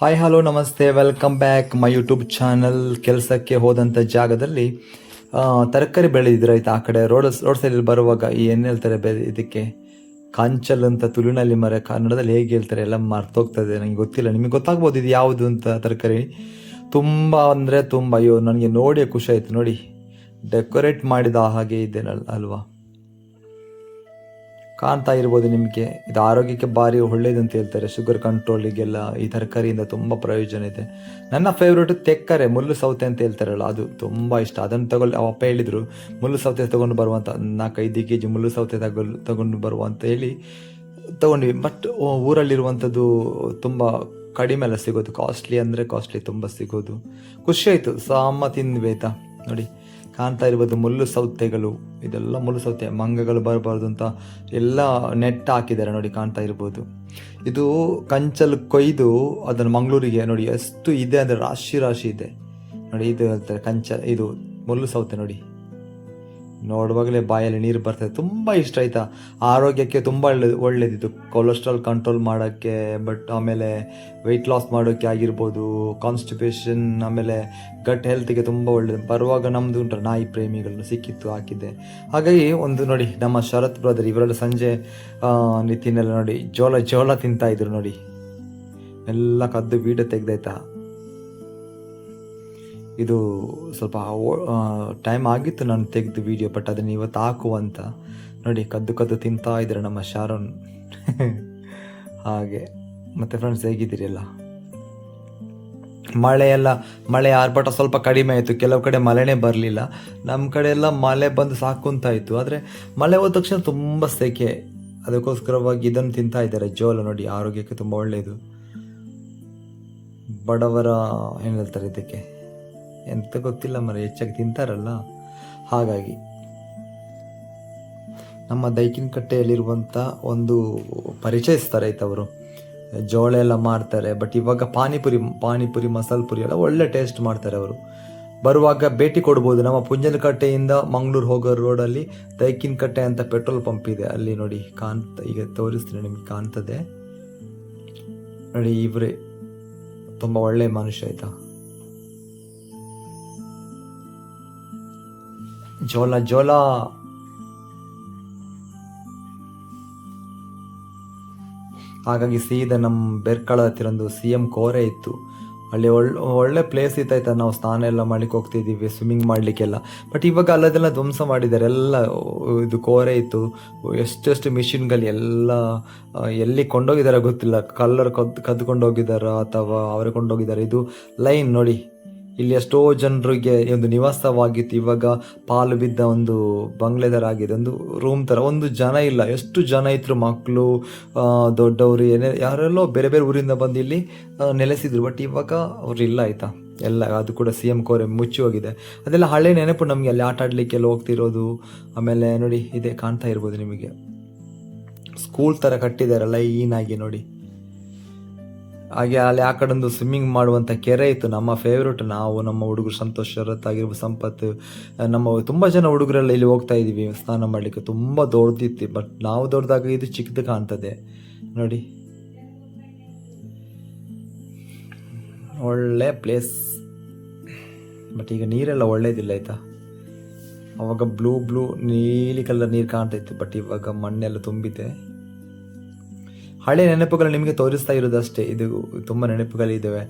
Hi hello ನಮಸ್ತೆ, welcome back my YouTube channel. ಕೆಲಸಕ್ಕೆ ಹೋದಂಥ ಜಾಗದಲ್ಲಿ ತರಕಾರಿ ಬೆಳೆದಿದ್ರೆ ಆಯ್ತು. ಆ ಕಡೆ ರೋಡ್ ಸೈಡಲ್ಲಿ ಬರುವಾಗ ಏನು ಹೇಳ್ತಾರೆ ಇದಕ್ಕೆ ಕಾಂಚಲ್ ಅಂತ ತುಳುನಲ್ಲಿ ಮರ, ಕನ್ನಡದಲ್ಲಿ ಹೇಗೆ ಹೇಳ್ತಾರೆ ಎಲ್ಲ ಮರ್ತೋಗ್ತದೆ, ನನಗೆ ಗೊತ್ತಿಲ್ಲ. ನಿಮಗೆ ಗೊತ್ತಾಗ್ಬೋದು ಇದು ಯಾವುದು ಅಂತ. ತರಕಾರಿ ತುಂಬ ಅಂದರೆ ತುಂಬ, ಅಯ್ಯೋ ನನಗೆ ನೋಡಿ ಖುಷಿ ಆಯಿತು. ನೋಡಿ ಡೆಕೋರೇಟ್ ಮಾಡಿದ ಹಾಗೆ ಇದೆ ಅಲ್ವಾ, ಕಾಣ್ತಾ ಇರ್ಬೋದು ನಿಮಗೆ. ಇದು ಆರೋಗ್ಯಕ್ಕೆ ಭಾರಿ ಒಳ್ಳೇದು ಅಂತ ಹೇಳ್ತಾರೆ, ಶುಗರ್ ಕಂಟ್ರೋಲಿಗೆಲ್ಲ ಈ ತರಕಾರಿಯಿಂದ ತುಂಬ ಪ್ರಯೋಜನ ಇದೆ. ನನ್ನ ಫೇವ್ರೇಟ್ ತೆಕ್ಕರೆ, ಮುಳ್ಳು ಸೌತೆ ಅಂತ ಹೇಳ್ತಾರಲ್ಲ, ಅದು ತುಂಬ ಇಷ್ಟ. ಅದನ್ನು ಅಪ್ಪ ಹೇಳಿದರು ಮುಳ್ಳು ಸೌತೆ ತೊಗೊಂಡು ಬರುವಂಥ, 4-5 kg ಮುಳ್ಳು ಸೌತೆ ತಗೊಂಡು ಬರುವ ಅಂತ ಹೇಳಿ ತೊಗೊಂಡ್ವಿ. ಬಟ್ ಊರಲ್ಲಿರುವಂಥದ್ದು ತುಂಬ ಕಡಿಮೆ ಎಲ್ಲ ಸಿಗೋದು, ಕಾಸ್ಟ್ಲಿ ಅಂದರೆ ಕಾಸ್ಟ್ಲಿ ತುಂಬ ಸಿಗೋದು. ಖುಷಿ ಆಯಿತು, ಸಾಮ ತಿಂದ್ವಿ ಆಯಿತಾ. ನೋಡಿ ಕಾಣ್ತಾ ಇರ್ಬೋದು ಮುಳ್ಳು ಸೌತೆಗಳು, ಇದೆಲ್ಲ ಮುಳ್ಳು ಸೌತೆ, ಮಂಗಗಳು ಬರಬಾರ್ದು ಅಂತ ಎಲ್ಲ ನೆಟ್ ಹಾಕಿದ್ದಾರೆ ನೋಡಿ, ಕಾಣ್ತಾ ಇರ್ಬೋದು. ಇದು ಕಂಚಲು ಕೊಯ್ದು ಅದನ್ನು ಮಂಗಳೂರಿಗೆ ನೋಡಿ ಎಷ್ಟು ಇದೆ ಅಂದರೆ ರಾಶಿ ಇದೆ ನೋಡಿ. ಇದು ಹೇಳ್ತಾರೆ ಇದು ಮುಳ್ಳು ಸೌತೆ ನೋಡಿ, ನೋಡುವಾಗಲೇ ಬಾಯಲ್ಲಿ ನೀರು ಬರ್ತದೆ. ತುಂಬ ಇಷ್ಟ ಆಯಿತಾ. ಆರೋಗ್ಯಕ್ಕೆ ತುಂಬ ಒಳ್ಳೇದಿತ್ತು, ಕೊಲೆಸ್ಟ್ರಾಲ್ ಕಂಟ್ರೋಲ್ ಮಾಡೋಕ್ಕೆ, ಬಟ್ ಆಮೇಲೆ ವೆಯ್ಟ್ ಲಾಸ್ ಮಾಡೋಕ್ಕೆ ಆಗಿರ್ಬೋದು, ಕಾನ್ಸ್ಟಿಪೇಷನ್, ಆಮೇಲೆ ಗಟ್ ಹೆಲ್ತ್ಗೆ ತುಂಬ ಒಳ್ಳೇದು. ಬರುವಾಗ ನಮ್ಮದು ಉಂಟು ನಾಯಿ ಪ್ರೇಮಿಗಳನ್ನು ಸಿಕ್ಕಿತ್ತು, ಹಾಕಿದ್ದೆ. ಹಾಗಾಗಿ ಒಂದು ನೋಡಿ ನಮ್ಮ ಶರತ್ ಬ್ರದರ್ ಇವರೆಲ್ಲ ಸಂಜೆ ನಿತಿನೆಲ್ಲ ನೋಡಿ ಜೋಳ ತಿಂತಾಯಿದ್ರು ನೋಡಿ, ಎಲ್ಲ ಕದ್ದು ವೀಡಿಯೋ ತೆಗ್ದಾಯ್ತಾ. ಇದು ಸ್ವಲ್ಪ ಟೈಮ್ ಆಗಿತ್ತು ನಾನು ತೆಗೆದು ವಿಡಿಯೋ, ಬಟ್ ಅದನ್ನು ಇವತ್ತು ಹಾಕುವಂತ. ನೋಡಿ ಕದ್ದು ತಿಂತಾ ಇದ್ದಾರೆ ನಮ್ಮ ಶಾರೋನ್. ಹಾಗೆ ಮತ್ತು ಫ್ರೆಂಡ್ಸ್ ಹೇಗಿದ್ದೀರಿ ಎಲ್ಲ? ಮಳೆ ಆರ್ಭಟ ಸ್ವಲ್ಪ ಕಡಿಮೆ ಆಯಿತು, ಕೆಲವು ಕಡೆ ಮಳೆನೇ ಬರಲಿಲ್ಲ. ನಮ್ಮ ಕಡೆ ಎಲ್ಲ ಮಳೆ ಬಂದು ಸಾಕುಂತಾಯಿತು. ಆದರೆ ಮಳೆ ಹೋದ ತಕ್ಷಣ ತುಂಬ ಸೆಕೆ, ಅದಕ್ಕೋಸ್ಕರವಾಗಿ ಇದನ್ನು ತಿಂತಾ ಇದ್ದಾರೆ, ಜೋಳ ನೋಡಿ, ಆರೋಗ್ಯಕ್ಕೆ ತುಂಬ ಒಳ್ಳೆಯದು. ಬಡವರ ಏನು ಹೇಳ್ತಾರೆ ಇದಕ್ಕೆ ಎಂತ ಗೊತ್ತಿಲ್ಲ ಹೆಚ್ಚಾಗಿ ತಿಂತಾರಲ್ಲ, ಹಾಗಾಗಿ. ನಮ್ಮ ದೈಕಿನಕಟ್ಟೆಯಲ್ಲಿರುವಂಥ ಒಂದು ಪರಿಚಯಿಸ್ತಾರೆ ಆಯ್ತು, ಅವರು ಜೋಳ ಎಲ್ಲ ಮಾಡ್ತಾರೆ. ಬಟ್ ಇವಾಗ ಪಾನಿಪುರಿ ಮಸಾಲೆ ಪುರಿ ಎಲ್ಲ ಒಳ್ಳೆ ಟೇಸ್ಟ್ ಮಾಡ್ತಾರೆ ಅವರು. ಬರುವಾಗ ಭೇಟಿ ಕೊಡ್ಬೋದು. ನಮ್ಮ ಪುಂಜನಕಟ್ಟೆಯಿಂದ ಮಂಗಳೂರು ಹೋಗೋ ರೋಡಲ್ಲಿ ದೈಕಿನಕಟ್ಟೆ ಅಂತ ಪೆಟ್ರೋಲ್ ಪಂಪ್ ಇದೆ, ಅಲ್ಲಿ ನೋಡಿ ಈಗ ತೋರಿಸ್ತೀನಿ ನಿಮ್ಗೆ, ಕಾಣ್ತದೆ ನೋಡಿ. ಇವರೇ ತುಂಬ ಒಳ್ಳೆ ಮನುಷ್ಯ ಆಯ್ತಾ. ಜೋಳ ಹಾಗಾಗಿ ಸೀದಾ ನಮ್ಮ ಬೆರ್ಕಳ ಹತ್ತಿರ ಒಂದು CM ಕೋರೆ ಇತ್ತು, ಅಲ್ಲಿ ಒಳ್ಳೆ ಪ್ಲೇಸ್ ಇತ್ತಾಯ್ತಾ. ನಾವು ಸ್ನಾನ ಎಲ್ಲ ಮಾಡ್ಲಿಕ್ಕೆ ಹೋಗ್ತಿದ್ದೀವಿ, ಸ್ವಿಮ್ಮಿಂಗ್ ಮಾಡಲಿಕ್ಕೆಲ್ಲ. ಬಟ್ ಇವಾಗ ಅಲ್ಲದೆಲ್ಲ ಧ್ವಂಸ ಮಾಡಿದ್ದಾರೆ ಎಲ್ಲ. ಇದು ಕೋರೆ ಇತ್ತು, ಎಷ್ಟು ಮಿಷಿನ್ಗಳು ಎಲ್ಲ ಎಲ್ಲಿ ಕೊಂಡೋಗಿದ್ದಾರೆ ಗೊತ್ತಿಲ್ಲ. ಕಲ್ಲರ್ ಕದ್ದುಕೊಂಡು ಹೋಗಿದ್ದಾರಾ ಅಥವಾ ಅವರೇ ಕೊಂಡೋಗಿದ್ದಾರೆ. ಇದು ಲೈನ್ ನೋಡಿ, ಇಲ್ಲಿ ಎಷ್ಟೋ ಜನರಿಗೆ ಒಂದು ನಿವಾಸವಾಗಿತ್ತು, ಇವಾಗ ಪಾಲು ಬಿದ್ದ ಒಂದು ಬಂಗ್ಲೆದಾರ ಆಗಿದೆ, ಒಂದು ರೂಮ್ ಥರ. ಒಂದು ಜನ ಇಲ್ಲ, ಎಷ್ಟು ಜನ ಇದ್ರು, ಮಕ್ಕಳು, ದೊಡ್ಡವರು, ಯಾರೆಲ್ಲೋ ಬೇರೆ ಬೇರೆ ಊರಿಂದ ಬಂದು ಇಲ್ಲಿ ನೆಲೆಸಿದ್ರು. ಬಟ್ ಇವಾಗ ಅವ್ರು ಇಲ್ಲ ಆಯಿತಾ ಎಲ್ಲ. ಅದು ಕೂಡ CM ಕೋರೆ ಮುಚ್ಚಿ ಹೋಗಿದೆ. ಅದೆಲ್ಲ ಹಳೆ ನೆನಪು ನಮಗೆ, ಅಲ್ಲಿ ಆಟ ಆಡಲಿಕ್ಕೆಲ್ಲ ಹೋಗ್ತಿರೋದು. ಆಮೇಲೆ ನೋಡಿ ಇದೇ ಕಾಣ್ತಾ ಇರ್ಬೋದು ನಿಮಗೆ, ಸ್ಕೂಲ್ ಥರ ಕಟ್ಟಿದಾರಲ್ಲ ಲೈನಾಗಿ ನೋಡಿ. ಹಾಗೆ ಅಲ್ಲಿ ಆ ಕಡೆ ಒಂದು ಸ್ವಿಮ್ಮಿಂಗ್ ಮಾಡುವಂಥ ಕೆರೆ ಇತ್ತು, ನಮ್ಮ ಫೇವ್ರೇಟ್. ನಾವು ನಮ್ಮ ಹುಡುಗರು ಸಂತೋಷ್, ಶರತ್ ಆಗಿರ್ಬೋದು, ಸಂಪತ್, ನಮ್ಮ ತುಂಬ ಜನ ಹುಡುಗರೆಲ್ಲ ಇಲ್ಲಿ ಹೋಗ್ತಾ ಇದ್ದೀವಿ ಸ್ನಾನ ಮಾಡಲಿಕ್ಕೆ. ತುಂಬ ದೊಡ್ಡದಿತ್ತು, ಬಟ್ ನಾವು ದೊಡ್ಡದಾಗ ಇದು ಚಿಕ್ಕದು ಕಾಣ್ತದೆ ನೋಡಿ. ಒಳ್ಳೆ ಪ್ಲೇಸ್, ಬಟ್ ಈಗ ನೀರೆಲ್ಲ ಒಳ್ಳೇದಿಲ್ಲ ಆಯಿತಾ. ಅವಾಗ ಬ್ಲೂ ನೀಲಿ ಕಲರ್ ನೀರು ಕಾಣ್ತಾ ಇತ್ತು, ಬಟ್ ಇವಾಗ ಮಣ್ಣೆಲ್ಲ ತುಂಬಿದೆ. ಹಳೆ ನೆನಪುಗಳು ನಿಮಗೆ ತೋರಿಸ್ತಾ ಇರೋದಷ್ಟೇ. ಇದು ತುಂಬ ನೆನಪುಗಳಿದ್ದಾವೆ.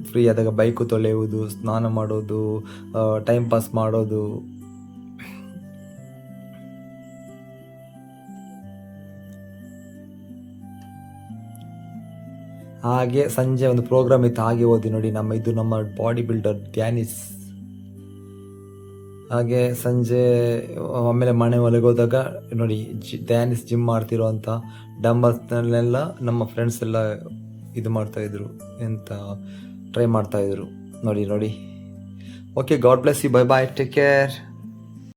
ಫ್ರೀ ಆದಾಗ ಬೈಕು ತೊಳೆಯುವುದು, ಸ್ನಾನ ಮಾಡೋದು, ಟೈಮ್ ಪಾಸ್ ಮಾಡೋದು. ಹಾಗೆ ಸಂಜೆ ಒಂದು ಪ್ರೋಗ್ರಾಮ್ ಇತ್ತು, ಹಾಗೆ ಓದಿ ನೋಡಿ. ನಮ್ಮ ಬಾಡಿ ಬಿಲ್ಡರ್ ಡ್ಯಾನಿಸ್. ಹಾಗೆ ಸಂಜೆ ಆಮೇಲೆ ಮನೆ ಒಳಗೆ ಹೋದಾಗ ನೋಡಿ ಡ್ಯಾನಿಸ್ ಜಿಮ್ ಮಾಡ್ತಿರೋ ಅಂಥ ಡಂಬಲ್ಸ್ನಲ್ಲೆಲ್ಲ ನಮ್ಮ ಫ್ರೆಂಡ್ಸ್ ಎಲ್ಲ ಇದು ಮಾಡ್ತಾಯಿದ್ರು, ಎಂತ ಟ್ರೈ ಮಾಡ್ತಾಯಿದ್ರು ನೋಡಿ. Okay, God bless you, bye bye, take care.